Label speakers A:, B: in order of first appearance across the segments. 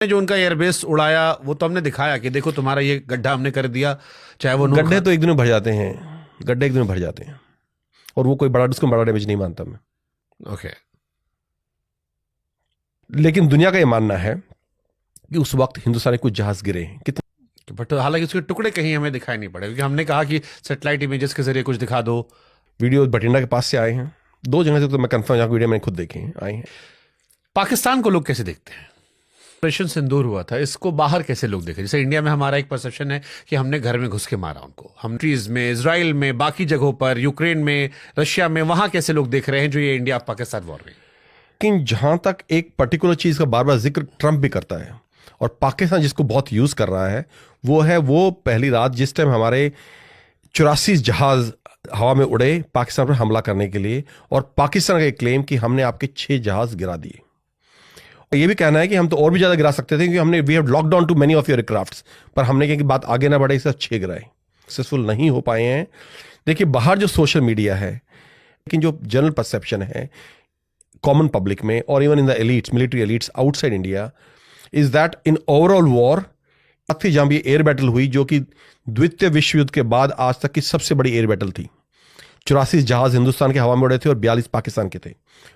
A: जो उनका एयरबेस उड़ाया वो तो हमने दिखाया कि देखो तुम्हारा ये गड्ढा हमने कर दिया, चाहे वो
B: गड्ढे तो एक दिन में भर जाते हैं, गड्ढे एक दिन में भर जाते हैं और वो कोई उसको बड़ा डैमेज नहीं मानता मैं।
A: ओके।
B: लेकिन दुनिया का ये मानना है कि उस वक्त हिंदुस्तानी कुछ जहाज गिरे हैं कितने,
A: बट हालांकि उसके टुकड़े कहीं हमें दिखाई नहीं पड़े, क्योंकि हमने कहा कि सैटेलाइट इमेजेस के जरिए कुछ दिखा दो।
B: वीडियो बठिंडा के पास से आए हैं, 2 जगह से तो मैं कंफर्म, जहाँ वीडियो मैंने खुद देखे हैं, आए हैं।
A: पाकिस्तान को लोग कैसे देखते हैं? ऑपरेशन सिंदूर हुआ था, इसको बाहर कैसे लोग देखे? जैसे इंडिया में हमारा एक परसेप्शन है कि हमने घर में घुस के मारा उनको, हम ट्रीज में, इजराइल में, बाकी जगहों पर, यूक्रेन में, रशिया में, वहां कैसे लोग देख रहे हैं जो ये इंडिया पाकिस्तान वॉर में?
B: लेकिन जहां तक एक पर्टिकुलर चीज का बार बार जिक्र ट्रंप भी करता है और पाकिस्तान जिसको बहुत यूज कर रहा है, वो है वो पहली रात जिस टाइम हमारे 84 जहाज हवा में उड़े पाकिस्तान पर हमला करने के लिए, और पाकिस्तान का एक क्लेम कि हमने आपके 6 जहाज गिरा दिए। ये भी कहना है कि हम तो और भी ज्यादा गिरा सकते थे क्योंकि हमने we have locked down to many of your aircrafts, पर हमने कहा कि बात आगे ना बढ़े, इससे 6 गिराए, सक्सेसफुल नहीं हो पाए हैं। देखिए बाहर जो सोशल मीडिया है, लेकिन जो जनरल परसेप्शन है कॉमन पब्लिक में और even in the elites, military elites outside India, is that in overall war थी जहां भी एयर बैटल हुई, जो कि द्वितीय विश्व युद्ध के बाद आज तक की सबसे बड़ी एयर बैटल थी। 84 जहाज हिंदुस्तान के हवा में उड़े थे और 42 पाकिस्तान के थे।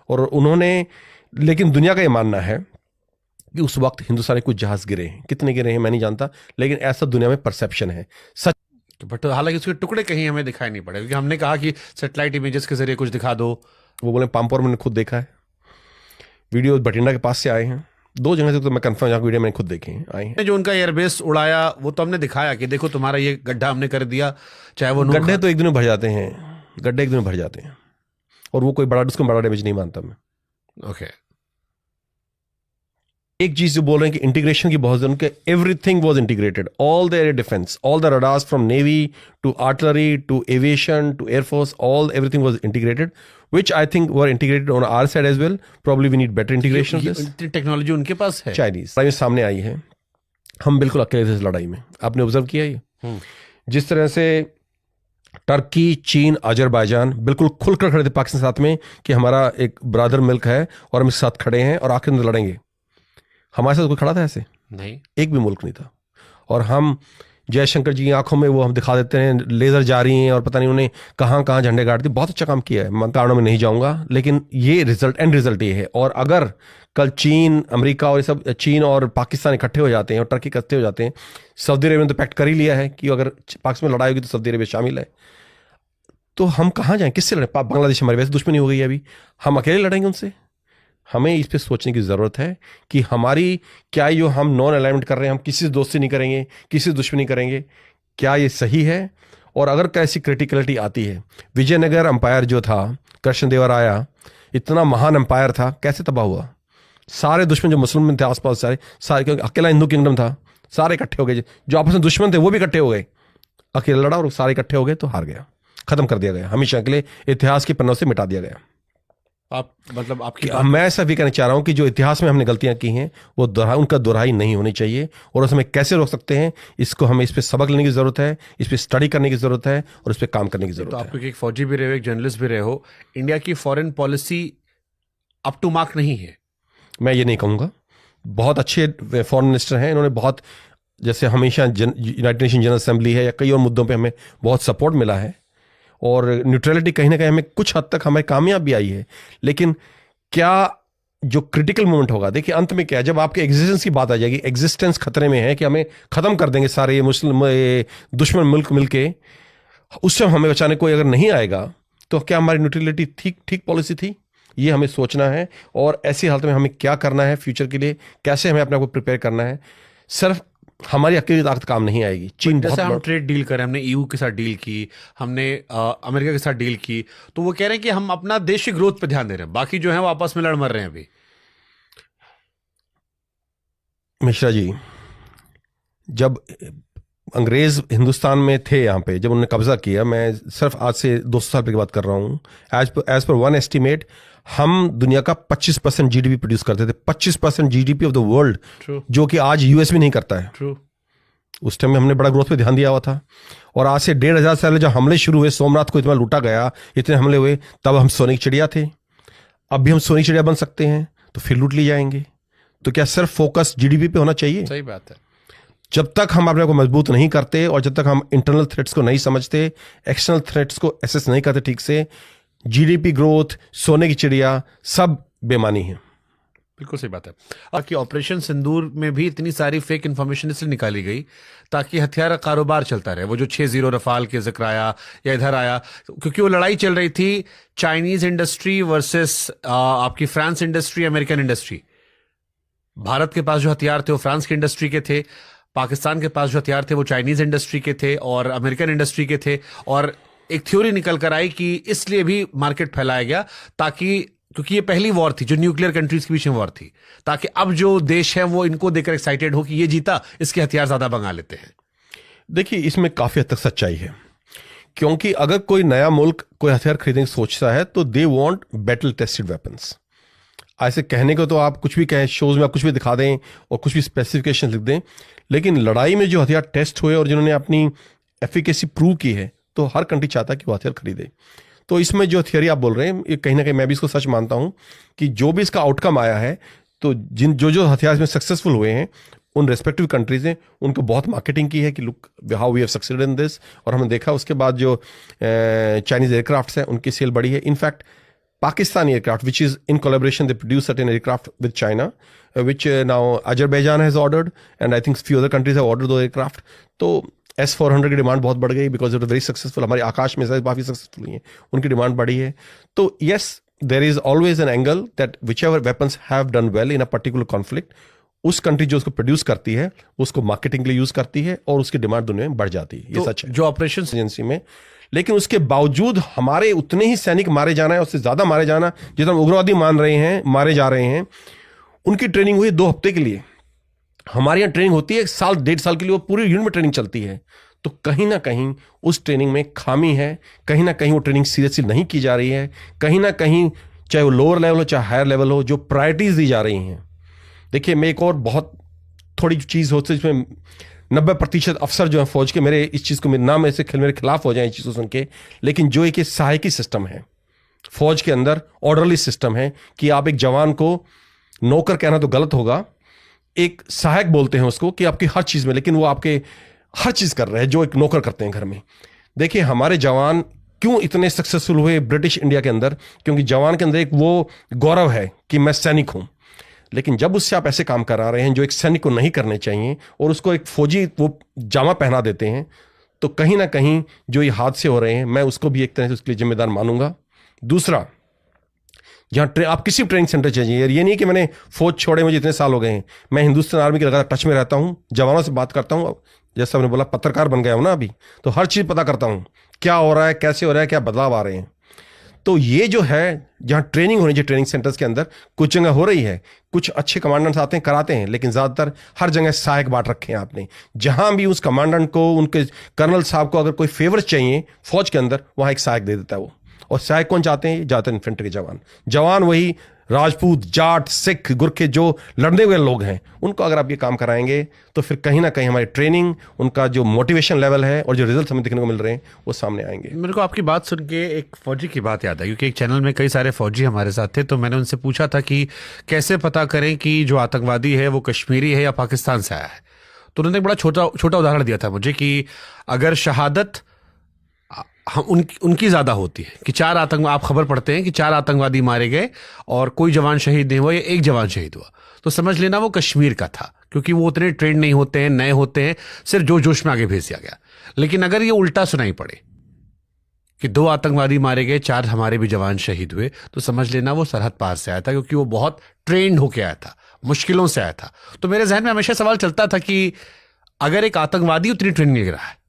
B: और उन्होंने, लेकिन दुनिया का ये मानना है कि उस वक्त हिंदुस्तानी कुछ जहाज गिरे हैं, कितने गिरे हैं मैं नहीं जानता, लेकिन ऐसा दुनिया में परसेप्शन है सच।
A: बट हालांकि उसके टुकड़े कहीं हमें दिखाई नहीं पड़े, क्योंकि हमने कहा कि सैटेलाइट इमेजेस के जरिए कुछ दिखा दो।
B: वो बोले पामपोर मैंने खुद देखा है, वीडियो बठिंडा के पास से आए हैं, 2 जगह से तो मैं कंफर्म, जहाँ वीडियो मैंने खुद देखे हैं, आए हैं।
A: जो उनका एयरबेस उड़ाया वो तो हमने दिखाया कि देखो तुम्हारा ये गड्ढा हमने कर दिया, चाहे वो
B: गड्ढे तो एक दिन में भर जाते हैं, गड्ढे एक दिन में भर जाते हैं और वो कोई उसको बड़ा डैमेज नहीं मानता मैं।
A: ओके।
B: एक चीज जो बोल रहे हैं कि इंटीग्रेशन की बहुत जरूरत है, everything was integrated, all the air defence, all the radars from navy to artillery to aviation to air force, all everything was integrated, which I think were integrated on our side as well. Probably we need better integration of this.
A: Technology उनके पास है।
B: Chinese लड़ाई सामने आई है, हम बिल्कुल अकेले थे इस लड़ाई में। आपने ऑब्जर्व किया ये जिस तरह से टर्की, चीन, अजरबैजान बिल्कुल खुलकर खड़े थे पाकिस्तान के साथ में कि हमारा एक ब्रदर मिल्क है और हम इसके साथ खड़े हैं और आखिर में लड़ेंगे। हमारे साथ कोई खड़ा था ऐसे? नहीं, एक भी मुल्क नहीं था। और हम जयशंकर जी की आंखों में वो हम दिखा देते हैं लेजर जा रही हैं और पता नहीं उन्हें कहाँ कहाँ झंडे गाड़ दिए। बहुत अच्छा काम किया है, मैं कारणों में नहीं जाऊंगा, लेकिन ये रिजल्ट ये है। और अगर कल चीन, अमेरिका और ये सब, चीन और पाकिस्तान इकट्ठे हो जाते हैं और टर्की इकट्ठे हो जाते हैं, सऊदी अरेबिया ने तो पैक्ट कर ही लिया है कि अगर पाकिस्तान में लड़ाई होगी तो सऊदी अरेबिया शामिल है, तो हम कहाँ जाएं, किससे लड़ें? बांग्लादेश हमारी वैसे दुश्मनी हो गई है, अभी हम अकेले लड़ेंगे उनसे? हमें इस पे सोचने की ज़रूरत है कि हमारी क्या जो हम नॉन अलाइनमेंट कर रहे हैं, हम किसी से दोस्ती नहीं करेंगे, किसी से दुश्मनी करेंगे, क्या ये सही है? और अगर कैसी क्रिटिकलिटी आती है, विजयनगर अंपायर जो था, कृष्णदेवराया इतना महान अंपायर था, कैसे तबाह हुआ? सारे दुश्मन जो मुसलमान थे आसपास सारे, क्योंकि अकेला हिंदू किंगडम था, सारे इकट्ठे हो गए, जो आपस में दुश्मन थे वो भी इकट्ठे हो गए, अकेला लड़ा और सारे इकट्ठे हो गए तो हार गया, खत्म कर दिया गया, हमेशा के लिए इतिहास के पन्नों से मिटा दिया गया।
A: आप मतलब आपकी
B: मैं ऐसा भी कहना चाह रहा हूं कि जो इतिहास में हमने गलतियां की हैं वो उनका दोहराई नहीं होनी चाहिए, और उसमें कैसे रोक सकते हैं, इसको हमें इस पे सबक लेने की जरूरत है, इस पे स्टडी करने की जरूरत है और इस पे काम करने की जरूरत है।
A: तो आप एक फौजी भी रहे हो, एक जर्नलिस्ट भी रहे हो, इंडिया की foreign policy up to mark नहीं है?
B: मैं ये नहीं कहूँगा, बहुत अच्छे फॉरेन मिनिस्टर हैं, इन्होंने बहुत, जैसे हमेशा यूनाइटेड नेशन जनरल असेंबली है या कई और मुद्दों पर हमें बहुत सपोर्ट मिला है और न्यूट्रलिटी कहीं ना कहीं हमें कुछ हद तक हमें कामयाबी आई है। लेकिन क्या जो क्रिटिकल मोमेंट होगा, देखिए अंत में क्या है, जब आपके एग्जिस्टेंस की बात आ जाएगी, एग्जिस्टेंस खतरे में है कि हमें खत्म कर देंगे सारे ये मुस्लिम दुश्मन मुल्क मिलके, उस समय हमें बचाने कोई अगर नहीं आएगा तो क्या हमारी न्यूट्रलिटी ठीक पॉलिसी थी? ये हमें सोचना है। और ऐसी हालत में हमें क्या करना है फ्यूचर के लिए, कैसे हमें अपने आप को प्रिपेयर करना है। सिर्फ हमारी अकेली ताकत काम नहीं आएगी। चीन
A: जैसे हम ट्रेड डील करें, हमने ईयू के साथ डील की, हमने अमेरिका के साथ डील की, तो वो कह रहे हैं कि हम अपना देश की ग्रोथ पे ध्यान दे रहे हैं, बाकी जो है वो आपस में लड़ मर रहे हैं अभी। मिश्रा जी,
B: जब अंग्रेज हिंदुस्तान में थे, यहाँ पे जब उन्होंने कब्जा किया, मैं सिर्फ आज से 200 साल की बात कर रहा हूँ, एज पर वन एस्टिमेट हम दुनिया का 25% जीडीपी प्रोड्यूस करते थे, 25% जीडीपी ऑफ द वर्ल्ड, जो कि आज यूएस भी नहीं करता है।
A: True.
B: उस टाइम में हमने बड़ा ग्रोथ पे ध्यान दिया हुआ था। और आज से 1500 साल जब हमले शुरू हुए, सोमनाथ को इतना लूटा गया, इतने हमले हुए, तब हम सोने की चिड़िया थे। अब भी हम सोने की चिड़िया बन सकते हैं तो फिर लूट ली जाएंगे। तो क्या सिर्फ फोकस जीडीपी पे होना चाहिए?
A: सही बात है।
B: जब तक हम अपने को मजबूत नहीं करते और जब तक हम इंटरनल थ्रेट्स को नहीं समझते, एक्सटर्नल थ्रेट्स को एसेस नहीं करते ठीक से, जीडीपी ग्रोथ, सोने की चिड़िया, सब बेमानी है।
A: बिल्कुल सही बात है। और कि ऑपरेशन सिंदूर में भी इतनी सारी फेक इन्फॉर्मेशन इसलिए निकाली गई ताकि हथियार का कारोबार चलता रहे। वो जो 6-0 रफाल के जिक्र आया या इधर आया, क्योंकि वो लड़ाई चल रही थी चाइनीज इंडस्ट्री वर्सेस आपकी France industry, American industry. Bharat के पास जो हथियार थे वो फ्रांस की इंडस्ट्री के थे, पाकिस्तान के पास जो हथियार थे वो चाइनीज इंडस्ट्री के थे और अमेरिकन इंडस्ट्री के थे। और एक थ्योरी निकल कर आई कि इसलिए भी मार्केट फैलाया गया ताकि, क्योंकि ये पहली वॉर थी जो न्यूक्लियर कंट्रीज के बीच में वॉर थी, ताकि अब जो देश है वो इनको देखकर एक्साइटेड हो कि ये जीता, इसके हथियार ज्यादा मंगा लेते हैं।
B: देखिए, इसमें काफी हद तक सच्चाई है, क्योंकि अगर कोई नया मुल्क कोई हथियार खरीदने की सोचता है तो they want battle tested weapons. ऐसे कहने को तो आप कुछ भी कहें, शोज में आप कुछ भी दिखा दें और कुछ भी स्पेसिफिकेशन लिख दें, लेकिन लड़ाई में जो हथियार टेस्ट हुए और जिन्होंने अपनी एफिकेसी प्रूव की है, तो हर कंट्री चाहता है कि वो हथियार खरीदे। तो इसमें जो थियरी आप बोल रहे हैं, ये कहीं ना कहीं मैं भी इसको सच मानता हूं कि जो भी इसका आउटकम आया है, तो जो हथियार में सक्सेसफुल हुए हैं उन रेस्पेक्टिव कंट्रीज ने उनको बहुत मार्केटिंग की है कि look how we have succeeded in this. और हमने देखा उसके बाद जो चाइनीज एयरक्राफ्ट है उनकी सेल बढ़ी है। In fact Pakistani aircraft, which is in collaboration, they produce certain aircraft with China, which now Azerbaijan has ordered, and I think few other countries have ordered those aircraft. तो S-400 की demand बहुत बढ़ गई because it very successful. हमारे आकाश में काफी successful हुई है, उनकी डिमांड बढ़ी है। तो yes, there is always an angle that which ever weapons have done well in a particular conflict, उस कंट्री जो उसको प्रोड्यूस करती है उसको मार्केटिंग के लिए यूज करती है और उसकी डिमांड दुनिया में बढ़ जाती है। ये सच है
A: जो ऑपरेशन
B: एजेंसी में। लेकिन उसके बावजूद हमारे उतने ही सैनिक मारे जाना है, उससे ज्यादा मारे जाना, जितना उग्रवादी मान रहे हैं, मारे जा रहे हैं। उनकी ट्रेनिंग हुई 2 हफ्ते के लिए, हमारे यहाँ ट्रेनिंग होती है 1 साल 1.5 साल के लिए, वो पूरी यूनिट में ट्रेनिंग चलती है। तो कहीं ना कहीं उस ट्रेनिंग में खामी है, कहीं ना कहीं वो ट्रेनिंग सीरियसली नहीं की जा रही है, कहीं ना कहीं चाहे वो लोअर लेवल हो चाहे हायर लेवल हो, जो प्रायोरिटीज दी जा रही हैं। देखिए, मैं एक और बहुत थोड़ी चीज होती है जिसमें 90% अफसर जो है फौज के, मेरे इस चीज को मेरे नाम ऐसे मेरे खिलाफ हो जाए इस चीज को सुन के, लेकिन जो एक सहायकी सिस्टम है फौज के अंदर, ऑर्डरली सिस्टम है कि आप एक जवान को नौकर कहना तो गलत होगा, एक सहायक बोलते हैं उसको, कि आपकी हर चीज में, लेकिन वो आपके हर चीज कर रहे हैं जो एक नौकर करते हैं घर में। देखिए, हमारे जवान क्यों इतने सक्सेसफुल हुए ब्रिटिश इंडिया के अंदर, क्योंकि जवान के अंदर एक वो गौरव है कि मैं सैनिक हूं। लेकिन जब उससे आप ऐसे काम करा रहे हैं जो एक सैनिक को नहीं करने चाहिए और उसको एक फौजी वो जामा पहना देते हैं, तो कहीं ना कहीं जो ये हादसे हो रहे हैं, मैं उसको भी एक तरह से उसके लिए जिम्मेदार मानूंगा। दूसरा, जहां आप किसी ट्रेनिंग सेंटर चाहिए, ये नहीं कि मैंने फौज छोड़े मुझे इतने साल हो गए हैं, मैं हिंदुस्तान आर्मी के लगातार टच में रहता हूं, जवानों से बात करता हूं, जैसा मैंने बोला पत्रकार बन गया हूं ना अभी, तो हर चीज पता करता हूं क्या हो रहा है, कैसे हो रहा है, क्या बदलाव आ रहे हैं। तो ये जो है जहां ट्रेनिंग होनी चाहिए ट्रेनिंग सेंटर्स के अंदर, कुछ जगह हो रही है, कुछ अच्छे कमांडेंट्स आते हैं कराते हैं, लेकिन ज्यादातर हर जगह सहायक बांट रखे हैं आपने। जहां भी उस कमांडेंट को, उनके कर्नल साहब को अगर कोई फेवर चाहिए फौज के अंदर, वहां एक सहायक दे देता है वो। और सहायक कौन चाहते हैं? ज्यादातर इन्फेंट्री के जवान वही राजपूत, जाट, सिख, गुरखे जो लड़ने हुए लोग हैं, उनको अगर आप ये काम कराएंगे तो फिर कहीं ना कहीं हमारी ट्रेनिंग, उनका जो मोटिवेशन लेवल है और जो रिजल्ट हमें देखने को मिल रहे हैं वो सामने आएंगे।
A: मेरे को आपकी बात सुन के एक फौजी की बात याद आई, क्योंकि एक चैनल में कई सारे फौजी हमारे साथ थे, तो मैंने उनसे पूछा था कि कैसे पता करें कि जो आतंकवादी है वो कश्मीरी है या पाकिस्तान से आया है। तो उन्होंने एक बड़ा छोटा उदाहरण दिया था मुझे कि अगर शहादत उनकी ज्यादा होती है कि 4 आतंक, आप खबर पढ़ते हैं कि 4 आतंकवादी मारे गए और कोई जवान शहीद नहीं हुआ या 1 जवान शहीद हुआ, तो समझ लेना वो कश्मीर का था, क्योंकि वो उतने ट्रेंड नहीं होते हैं, नए होते हैं, सिर्फ जोश में आगे भेज दिया गया। लेकिन अगर ये उल्टा सुनाई पड़े कि 2 आतंकवादी मारे गए, 4 हमारे भी जवान शहीद हुए, तो समझ लेना वो सरहद पार से आया था, क्योंकि वो बहुत ट्रेंड होके आया था, मुश्किलों से आया था। तो मेरे जहन में हमेशा सवाल चलता था कि अगर एक आतंकवादी उतनी ट्रेनिंग ले रहा है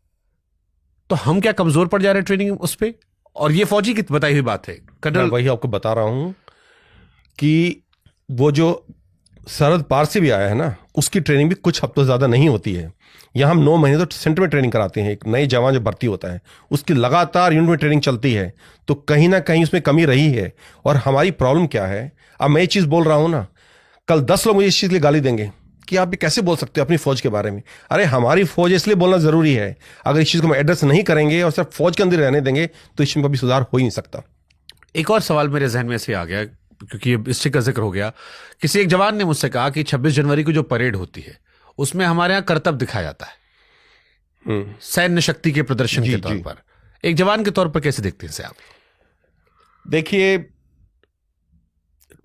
A: तो हम क्या कमजोर पड़ जा रहे हैं ट्रेनिंग उस पे? और ये फौजी की बताई हुई बात है कर्नल,
B: वही आपको बता रहा हूं कि वो जो सरहद पार से भी आया है ना, उसकी ट्रेनिंग भी कुछ हफ्तों ज्यादा नहीं होती है। यहाँ हम 9 महीने तो सेंटर में ट्रेनिंग कराते हैं। एक नए जवान जो भर्ती होता है उसकी लगातार यूनिट में ट्रेनिंग चलती है, तो कहीं ना कहीं उसमें कमी रही है। और हमारी प्रॉब्लम क्या है, अब मैं ये चीज बोल रहा हूं ना, कल 10 लोग मुझे इस चीज के लिए गाली देंगे कि आप ये कैसे बोल सकते हो अपनी फौज के बारे में। अरे हमारी फौज इसलिए बोलना जरूरी है, अगर इस चीज को हम एड्रेस नहीं करेंगे और सिर्फ फौज के अंदर रहने देंगे तो इस चीज में कभी सुधार हो ही नहीं सकता।
A: एक और सवाल मेरे जहन में से आ गया, क्योंकि ये इससे का जिक्र हो गया, किसी एक जवान ने मुझसे कहा कि 26 जनवरी को जो परेड होती है उसमें हमारे यहाँ करतब दिखाया जाता है सैन्य शक्ति के प्रदर्शन के तौर पर। एक जवान के तौर पर कैसे देखते हैं इसे आप?
B: देखिए,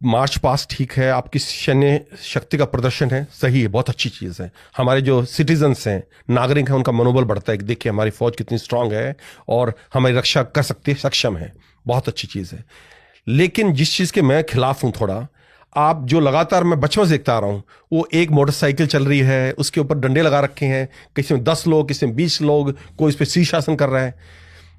B: मार्च पास्ट ठीक है, आपकी सैन्य शक्ति का प्रदर्शन है, सही है, बहुत अच्छी चीज़ है। हमारे जो सिटीजन्स हैं, नागरिक हैं, उनका मनोबल बढ़ता है कि देखिए हमारी फौज कितनी स्ट्रांग है और हमारी रक्षा कर सकती है, सक्षम है, बहुत अच्छी चीज़ है। लेकिन जिस चीज़ के मैं खिलाफ हूँ थोड़ा, आप जो लगातार मैं बचपन से देखता आ रहा हूँ, वो एक मोटरसाइकिल चल रही है, उसके ऊपर डंडे लगा रखे हैं, किसी में 10 लोग, किसी में 20 लोग, कोई इस पर शीर्षासन कर रहा है।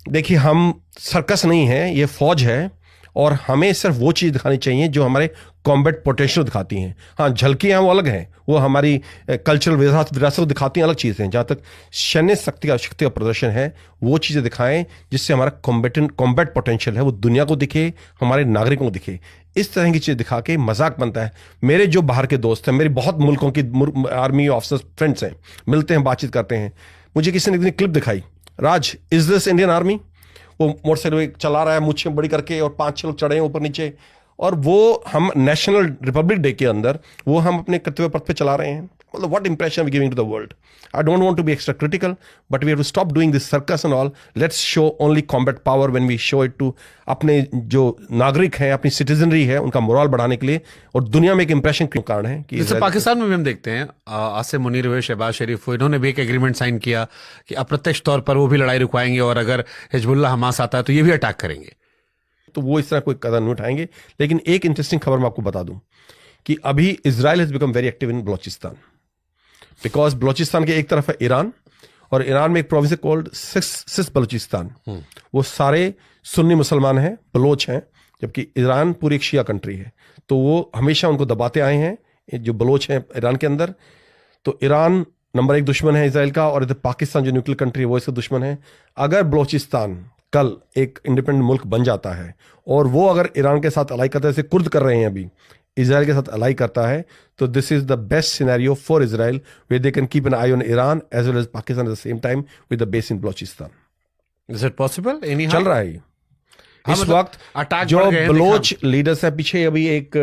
B: देखिए, हम सर्कस नहीं है, ये फौज है और हमें सिर्फ वो चीज़ दिखानी चाहिए जो हमारे कॉम्बैट पोटेंशियल दिखाती हैं। हाँ, झलकियाँ वो अलग हैं, वो हमारी कल्चरल विरासत को दिखाती हैं, अलग चीज़ें हैं। जहाँ तक सैन्य शक्ति का प्रदर्शन है, वो चीज़ें दिखाएं जिससे हमारा कॉम्बैट पोटेंशियल है वो दुनिया को दिखे, हमारे नागरिकों को दिखे। इस तरह की चीज़ दिखा के मजाक बनता है। मेरे जो बाहर के दोस्त हैं, मेरे बहुत मुल्कों की आर्मी ऑफिसर्स फ्रेंड्स हैं, मिलते हैं, बातचीत करते हैं। मुझे किसी ने इतनी क्लिप दिखाई, राज इज दिस इंडियन आर्मी? वो मोटरसाइकिल चला रहा है मुझे बड़ी करके और 5-6 लोग चढ़े हैं ऊपर नीचे, और वो हम नेशनल रिपब्लिक डे के अंदर वो हम अपने कर्तव्य पथ पे चला रहे हैं। मतलब what impression we giving to the world. I don't want to be extra critical, but we have to stop doing this circus and all. Let's show only combat power when we show it to अपने जो नागरिक हैं, अपनी citizenry है, उनका moral बढ़ाने के लिए, और दुनिया में एक इंप्रेशन के कारण है कि
A: जैसे पाकिस्तान में भी हम देखते हैं, आसिम मुनीर हुए, शहबाज शरीफ हुए, इन्होंने भी एक एग्रीमेंट साइन किया कि अप्रत्यक्ष तौर पर वो भी लड़ाई रुकवाएंगे और अगर हिजबुल्लाह हमास आता है तो ये भी अटैक करेंगे।
B: तो वो इस तरह कोई कदम नहीं उठाएंगे। लेकिन एक इंटरेस्टिंग खबर मैं आपको बता दूं कि अभी Israel has become very active in Balochistan, because Balochistan के एक तरफ है ईरान, और ईरान में एक प्रोविंस है कॉल्ड सिस बलोचिस्तान। वो सारे सुन्नी मुसलमान हैं, बलोच हैं, जबकि ईरान पूरी एक शिया कंट्री है। तो वो हमेशा उनको दबाते आए हैं जो बलोच हैं ईरान के अंदर। तो ईरान नंबर 1 दुश्मन है इजराइल का, और इधर पाकिस्तान जो न्यूक्लियर कंट्री है वो इसका दुश्मन है। अगर बलोचिस्तान कल एक इंडिपेंडेंट मुल्क बन जाता है और वो अगर ईरान के साथ अलाई करता है, जैसे कुर्द कर रहे हैं अभी, इजराइल के साथ अलाई करता है, तो this is the best scenario for Israel, where they can keep an eye on Iran as well as Pakistan at the same time with the base in Balochistan.
A: Is it possible?
B: चल रहा है इस वक्त। जो बलोच लीडर्स है, पीछे अभी एक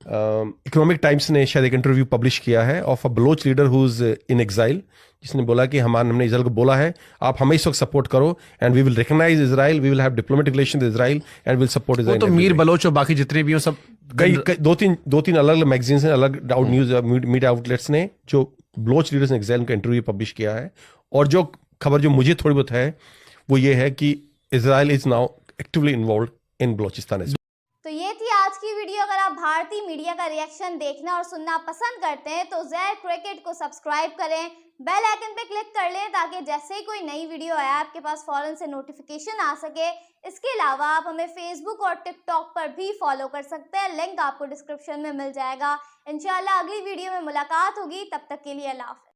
B: इकोनॉमिक टाइम्स ने शायद एक इंटरव्यू पब्लिश किया है of a Baloch leader who is in exile, जिसने बोला कि हमने इजराइल को बोला है आप हमें इस वक्त सपोर्ट करो and we will recognise Israel, we will have diplomatic relation with Israel and will support Israel.
A: तो मीर बलोच और बाकी जितने भी हो सब
B: दो तीन अलग अलग मैगजीन्स हैं, अलग न्यूज मीडिया आउटलेट्स ने जो बलोच लीडर्स ने एग्जाइल का इंटरव्यू पब्लिश किया है। और जो खबर जो मुझे थोड़ी बहुत है वो ये है कि Israel is now actively involve in Balochistan.
C: तो ये थी आज की वीडियो। अगर आप भारतीय मीडिया का रिएक्शन देखना और सुनना पसंद करते हैं तो ज़ेर क्रिकेट को सब्सक्राइब करें, बेल आइकन पे क्लिक कर लें ताकि जैसे ही कोई नई वीडियो आए आपके पास फौरन से नोटिफिकेशन आ सके। इसके अलावा आप हमें फेसबुक और टिकटॉक पर भी फॉलो कर सकते हैं, लिंक आपको डिस्क्रिप्शन में मिल जाएगा। इंशाल्लाह अगली वीडियो में मुलाकात होगी, तब तक के लिए अल्लाह हाफ़िज़।